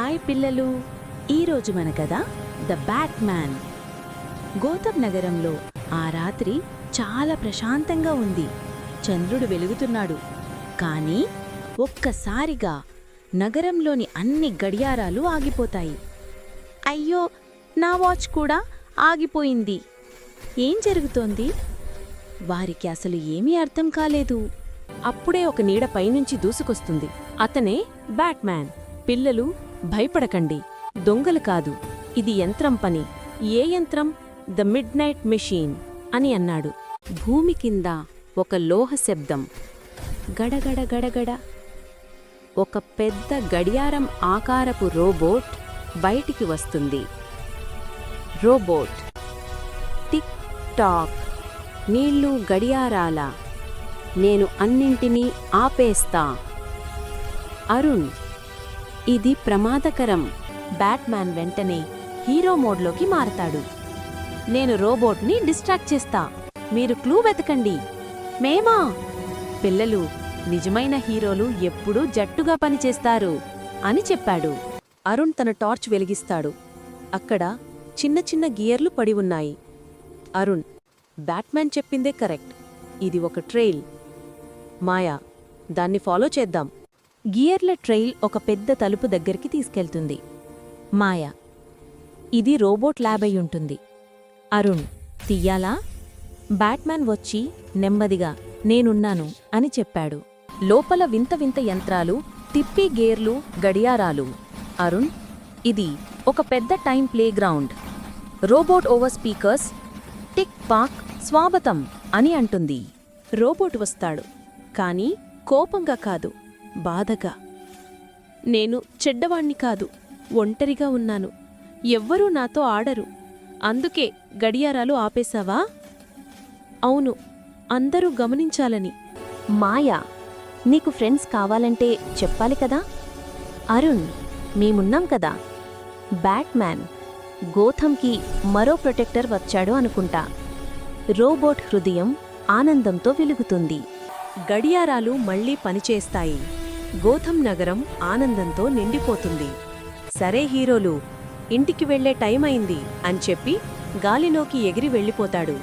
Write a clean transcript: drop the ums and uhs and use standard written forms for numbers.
Hi పిల్లలు, ఈరోజు మన కథ ద బ్యాట్మ్యాన్. గౌతమ్ నగరంలో ఆ రాత్రి చాలా ప్రశాంతంగా ఉంది. చంద్రుడు వెలుగుతున్నాడు. కానీ ఒక్కసారిగా నగరంలోని అన్ని గడియారాలు ఆగిపోతాయి. అయ్యో, నా వాచ్ కూడా ఆగిపోయింది. ఏం జరుగుతోంది? వారికి అసలు ఏమీ అర్థం కాలేదు. అప్పుడే ఒక నీడ పైనుంచి దూసుకొస్తుంది. అతనే బ్యాట్మ్యాన్. పిల్లలు, భయపడకండి, దొంగలు కాదు, ఇది యంత్రం పని. ఏ యంత్రం? ద మిడ్ నైట్ మెషీన్ అని అన్నాడు. భూమి కింద ఒక లోహ శబ్దం. గడగడ గడగడ. ఒక పెద్ద గడియారం ఆకారపు రోబోట్ బయటికి వస్తుంది. రోబోట్: టిక్ టాక్, నీళ్ళు గడియారాల, నేను అన్నింటినీ ఆపేస్తా. అరుణ్: ఇది ప్రమాదకరం. బ్యాట్మ్యాన్ వెంటనే హీరో మోడ్లోకి మారతాడు. నేను రోబోట్ని డిస్ట్రాక్ట్ చేస్తా, మీరు క్లూ వెతకండి. మేమా? పిల్లలు, నిజమైన హీరోలు ఎప్పుడూ జట్టుగా పనిచేస్తారు అని చెప్పాడు. అరుణ్ తన టార్చ్ వెలిగిస్తాడు. అక్కడ చిన్న చిన్న గియర్లు పడి ఉన్నాయి. అరుణ్: బ్యాట్మ్యాన్ చెప్పిందే కరెక్ట్, ఇది ఒక ట్రైల్. మాయా, దాన్ని ఫాలో చేద్దాం. గియర్ల ట్రైల్ ఒక పెద్ద తలుపు దగ్గరికి తీసుకెళ్తుంది. మాయ: ఇది రోబోట్ ల్యాబ్ అయి ఉంటుంది. అరుణ్: తీయాలా? బ్యాట్మ్యాన్ వచ్చి నెమ్మదిగా నేనున్నాను అని చెప్పాడు. లోపల వింత వింత యంత్రాలు, తిప్పి గేర్లు, గడియారాలు. అరుణ్: ఇది ఒక పెద్ద time playground. Robot over speakers tick Pak స్వాగతం అని అంటుంది. రోబోట్ వస్తాడు, కానీ కోపంగా కాదు, బాధగా. నేను చెడ్డవాణ్ణి కాదు, ఒంటరిగా ఉన్నాను. ఎవ్వరూ నాతో ఆడరు. అందుకే గడియారాలు ఆపేశావా? అవును, అందరూ గమనించాలని. మాయా: నీకు ఫ్రెండ్స్ కావాలంటే చెప్పాలి కదా. అరుణ్: మేమున్నాం కదా. బ్యాట్మ్యాన్: గోథంకి మరో ప్రొటెక్టర్ వచ్చాడు అనుకుంటా. రోబోట్ హృదయం ఆనందంతో వెలుగుతుంది. గడియారాలు మళ్లీ పనిచేస్తాయి. గోథం నగరం ఆనందంతో నిండిపోతుంది. సరే హీరోలు, ఇంటికి వెళ్లే టైం అయింది అని చెప్పి గాలిలోకి ఎగిరి వెళ్ళిపోతాడు.